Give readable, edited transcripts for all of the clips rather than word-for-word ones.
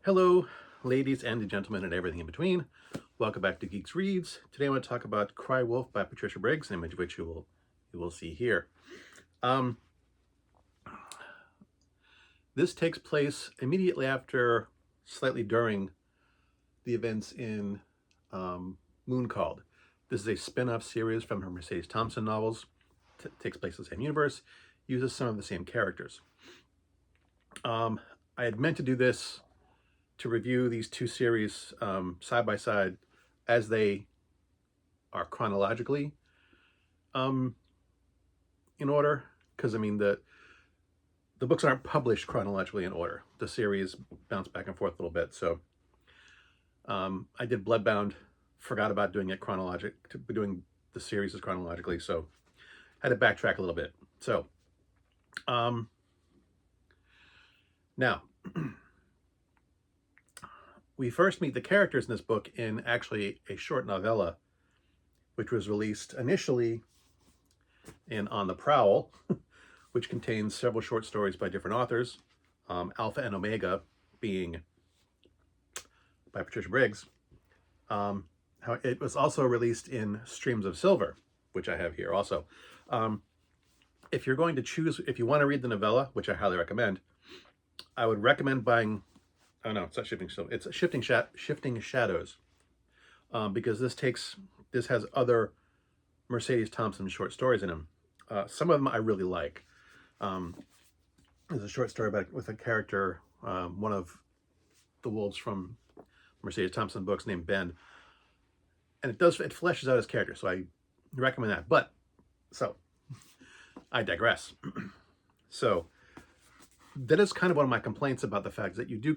Hello, ladies and gentlemen and everything in between. Welcome back to Geeks Reads. Today I want to talk about Cry Wolf by Patricia Briggs, an image which you will see here. This takes place immediately after, slightly during, the events in Moon Called. This is a spin-off series from her Mercedes Thompson novels. Takes place in the same universe, uses some of the same characters. I had meant to do this to review these two series side by side as they are chronologically in order, because I mean the books aren't published chronologically in order. The series bounce back and forth a little bit. So I did Bloodbound, forgot about doing it doing the series as chronologically, so had to backtrack a little bit. So now we first meet the characters in this book in actually a short novella, which was released initially in On the Prowl, which contains several short stories by different authors, Alpha and Omega being by Patricia Briggs. It was also released in Streams of Silver, which I have here also. If you're going to choose, if you want to read the novella, which I highly recommend, I would recommend buying, oh no, it's not Shifting Silver, it's Shifting Shadows, because this has other Mercedes Thompson short stories in them. Some of them I really like. There's a short story with a character, one of the wolves from Mercedes Thompson books named Ben, and it fleshes out his character, so I recommend that. But so I digress. So that is kind of one of my complaints about the fact that you do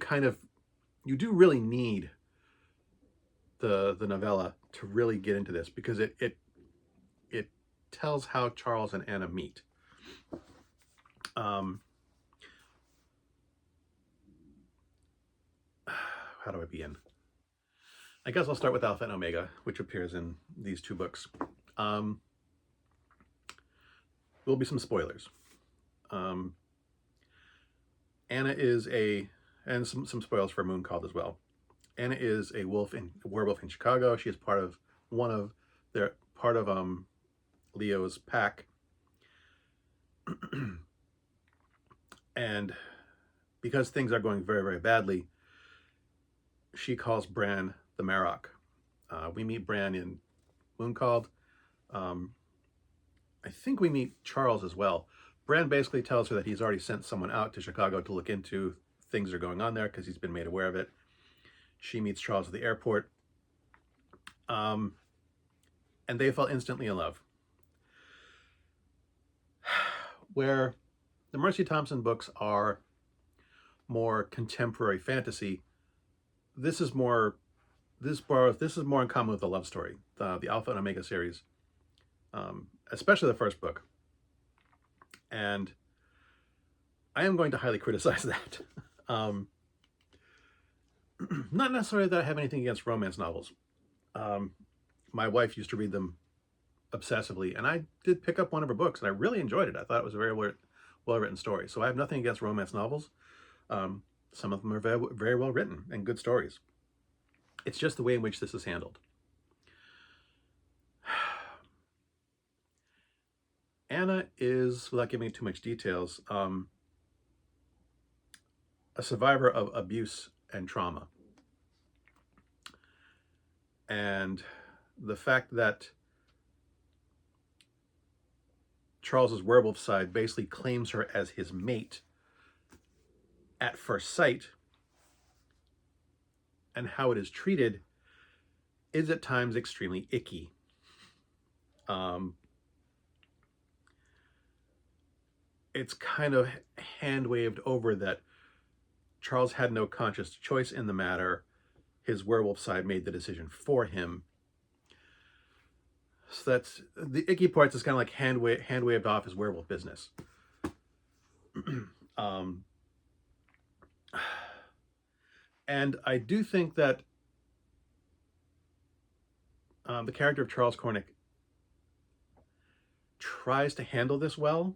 really need the novella to really get into this, because it tells how Charles and Anna meet. How do I begin? I guess I'll start with Alpha and Omega, which appears in these two books. There will be some spoilers. Anna is and some spoilers for Moon Called as well. Anna is a werewolf in Chicago. She is part of Leo's pack. And because things are going very, very badly, she calls Bran the Marrock. We meet Bran in Moon Called. I think we meet Charles as well. Bran basically tells her that he's already sent someone out to Chicago to look into things that are going on there because he's been made aware of it. She meets Charles at the airport. And they fall instantly in love. Where the Mercy Thompson books are more contemporary fantasy, this is more in common with the love story, the Alpha and Omega series, especially the first book. And I am going to highly criticize that. Not necessarily that I have anything against romance novels. My wife used to read them obsessively, and I did pick up one of her books, and I really enjoyed it. I thought it was a very well-written story. So I have nothing against romance novels. Some of them are very, very well written and good stories. It's just the way in which this is handled. Anna is, without giving too much details, a survivor of abuse and trauma. And the fact that Charles's werewolf side basically claims her as his mate at first sight, and how it is treated is at times extremely icky. It's kind of hand-waved over that Charles had no conscious choice in the matter. His werewolf side made the decision for him. So that's the icky parts, is kind of like hand-waved off his werewolf business. And I do think that the character of Charles Cornick tries to handle this well.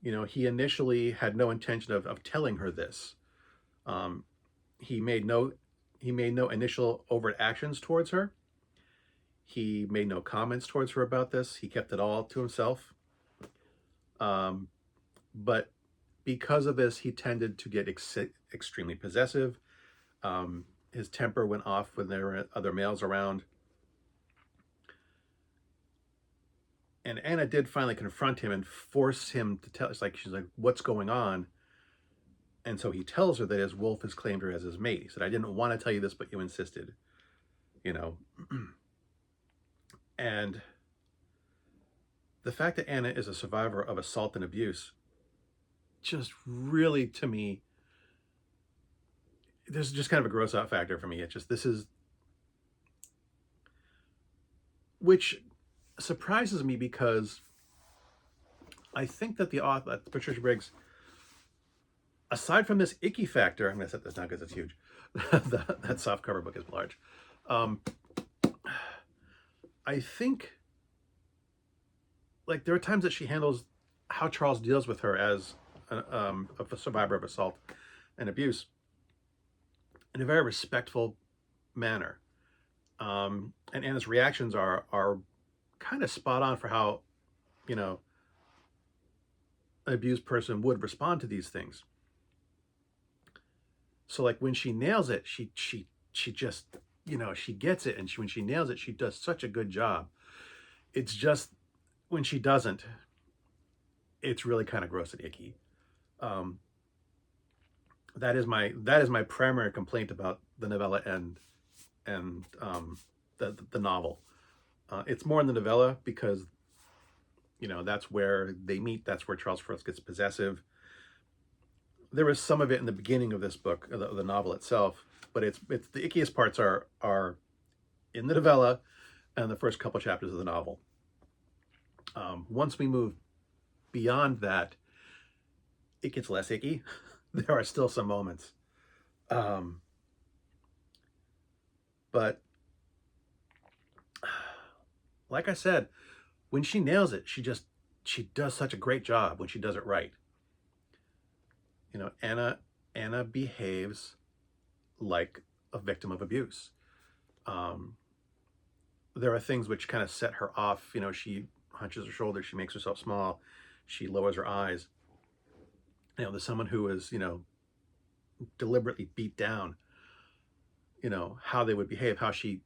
You know, he initially had no intention of telling her this. Um, he made no he made no initial overt actions towards her. He made no comments towards her about this. He kept it all to himself. Um, but because of this, he tended to get extremely possessive. His temper went off when there were other males around. And Anna did finally confront him and force him to tell. It's like, she's like, "What's going on?" And so he tells her that his wolf has claimed her as his mate. He said, "I didn't want to tell you this, but you insisted." You know, and the fact that Anna is a survivor of assault and abuse just really, to me, this is just kind of a gross out factor for me. It just, this is, which surprises me because I think that the author, Patricia Briggs, aside from this icky factor, I'm going to set this down because it's huge. That soft cover book is large. I think, like, there are times that she handles how Charles deals with her as a survivor of assault and abuse in a very respectful manner. And Anna's reactions are kind of spot on for how, you know, an abused person would respond to these things. So like when she nails it, she just, you know, she gets it, and when she nails it, she does such a good job. It's just when she doesn't, it's really kind of gross and icky. That is my primary complaint about the novella and the novel. It's more in the novella because, you know, that's where they meet. That's where Charles first gets possessive. There is some of it in the beginning of this book, the novel itself, but it's the ickiest parts are in the novella and the first couple chapters of the novel. Once we move beyond that, it gets less icky. There are still some moments, but like I said, when she nails it, she does such a great job when she does it right. You know, Anna behaves like a victim of abuse. Um, there are things which kind of set her off. You know, she hunches her shoulders, she makes herself small, she lowers her eyes. You know, there's someone who is, you know, deliberately beat down. You know, how they would behave, how she,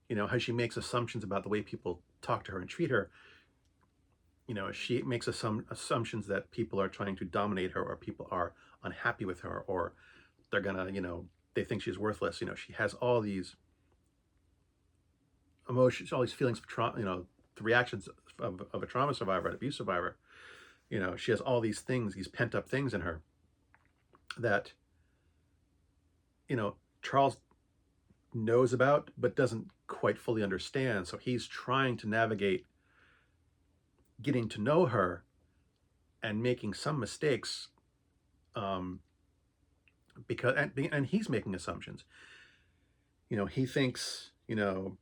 you know, how she makes assumptions about the way people talk to her and treat her. You know, she makes some assumptions that people are trying to dominate her, or people are unhappy with her, or they're gonna, you know, they think she's worthless. You know, she has all these emotions, all these feelings of trauma, you know, the reactions of a trauma survivor, an abuse survivor. You know, she has all these things, these pent up things in her that, you know, Charles knows about but doesn't quite fully understand. So he's trying to navigate getting to know her and making some mistakes, because and he's making assumptions. You know, he thinks, you know,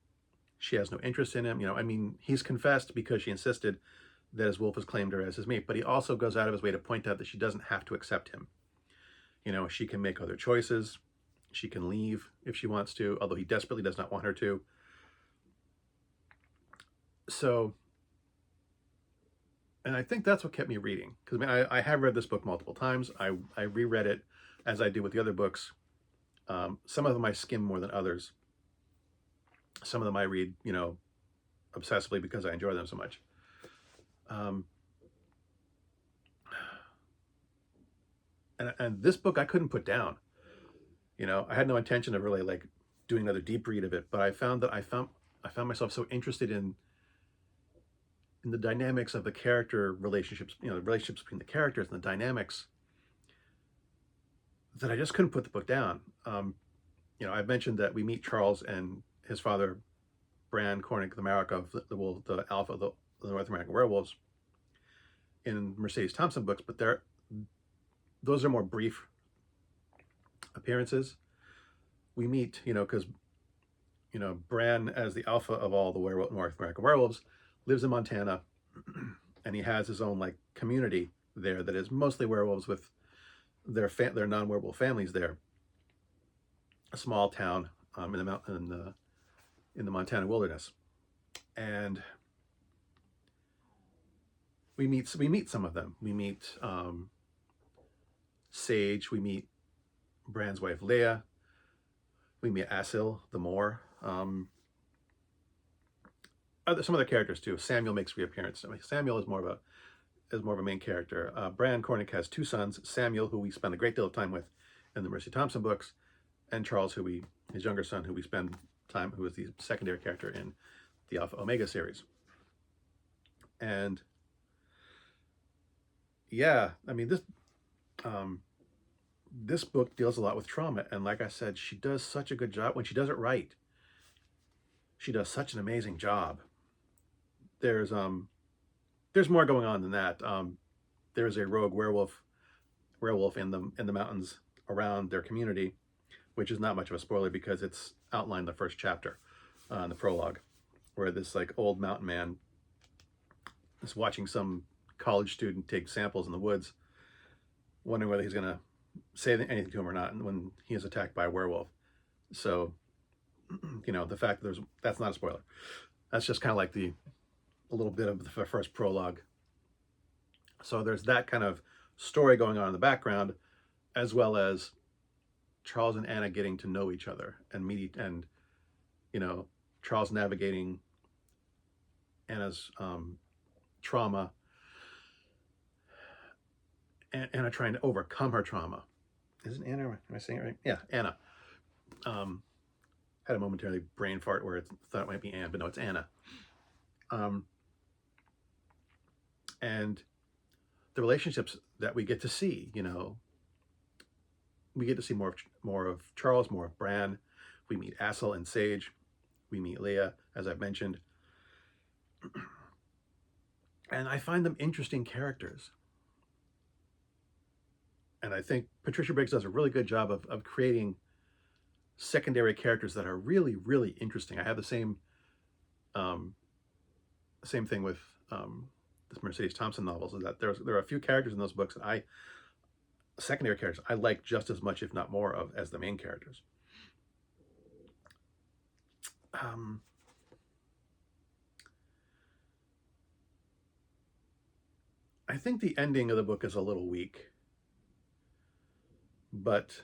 she has no interest in him. You know, I mean, he's confessed because she insisted that his wolf has claimed her as his mate, but he also goes out of his way to point out that she doesn't have to accept him. You know, she can make other choices. She can leave if she wants to, although he desperately does not want her to. So, and I think that's what kept me reading, because I mean, I have read this book multiple times. I reread it as I do with the other books. Some of them I skim more than others. Some of them I read, you know, obsessively because I enjoy them so much. And this book I couldn't put down. You know, I had no intention of really like doing another deep read of it, but I found myself so interested in the dynamics of the character relationships, you know, the relationships between the characters and the dynamics, that I just couldn't put the book down. You know, I've mentioned that we meet Charles and his father, Bran Cornick, the Marek of the alpha of the North American werewolves, in Mercedes Thompson books, but those are more brief appearances. We meet, you know, because, you know, Bran, as the alpha of all the North American werewolves, lives in Montana, and he has his own like community there that is mostly werewolves with their non-werewolf families there. A small town in the Montana wilderness, and we meet some of them. We meet Sage. We meet Bran's wife Leah. We meet Asil the Moor. Some other characters too. Samuel makes reappearance. I mean, Samuel is more of a main character. Bran Cornick has two sons: Samuel, who we spend a great deal of time with in the Mercy Thompson books, and Charles, his younger son, who is the secondary character in the Alpha Omega series. And yeah, I mean, this book deals a lot with trauma, and like I said, she does such a good job. When she does it right, she does such an amazing job. There's more going on than that. There's a rogue werewolf in the mountains around their community, which is not much of a spoiler because it's outlined in the first chapter, in the prologue, where this like old mountain man is watching some college student take samples in the woods, wondering whether he's going to say anything to him or not, and when he is attacked by a werewolf. So, the fact that that's not a spoiler. That's just kind of like a little bit of the first prologue. So there's that kind of story going on in the background, as well as Charles and Anna getting to know each other and Charles navigating Anna's trauma, and Anna trying to overcome her trauma. Isn't Anna? Am I saying it right? Yeah, Anna. Had a momentary brain fart where I thought it might be Anne, but no, it's Anna. And the relationships that we get to see, we get to see more of Charles, more of Bran. We meet Asil and Sage. We meet Leah, as I've mentioned. And I find them interesting characters. And I think Patricia Briggs does a really good job of creating secondary characters that are really, really interesting. I have the same thing with this Mercedes Thompson novels, is that there are a few characters in those books that secondary characters I like just as much, if not more, of as the main characters. I think the ending of the book is a little weak, but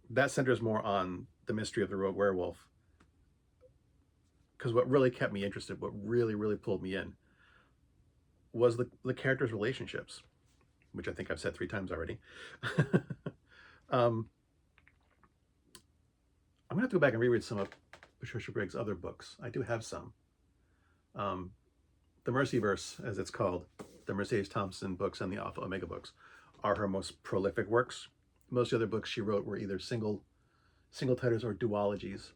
that centers more on the mystery of the rogue werewolf. Because what really kept me interested, what really, really pulled me in, was the characters' relationships, which I think I've said 3 times already. I'm going to have to go back and reread some of Patricia Briggs' other books. I do have some. The Mercyverse, as it's called, the Mercedes Thompson books and the Alpha Omega books, are her most prolific works. Most of the other books she wrote were either single titles or duologies,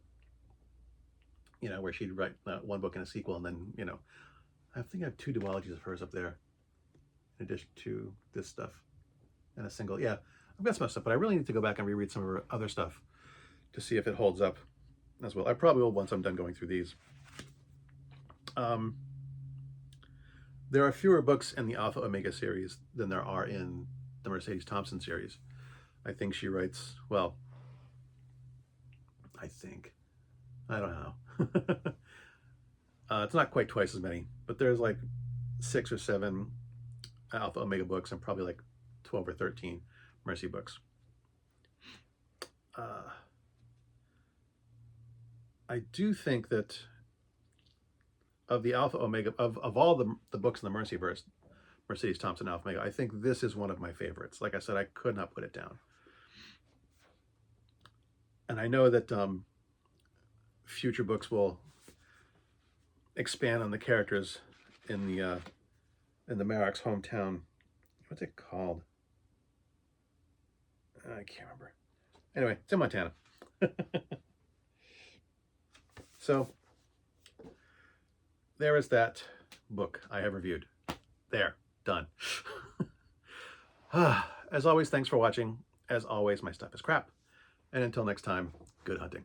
where she'd write one book and a sequel, and then, I think I have 2 duologies of hers up there, in addition to this stuff, and a single. Yeah, I've got some stuff, but I really need to go back and reread some of her other stuff to see if it holds up as well. I probably will once I'm done going through these. There are fewer books in the Alpha Omega series than there are in the Mercedes Thompson series. I think she writes, well, I don't know. It's not quite twice as many, but there's like 6 or 7 Alpha Omega books and probably like 12 or 13 Mercy books. I do think that of the Alpha Omega, of all the books in the Mercyverse, Mercedes Thompson Alpha Omega, I think this is one of my favorites. Like I said, I could not put it down. And I know that future books will expand on the characters in the Marrick's hometown. What's it called? I can't remember. Anyway, it's in Montana. So there is that book I have reviewed. There, done. As always, thanks for watching. As always, my stuff is crap. And until next time, good hunting.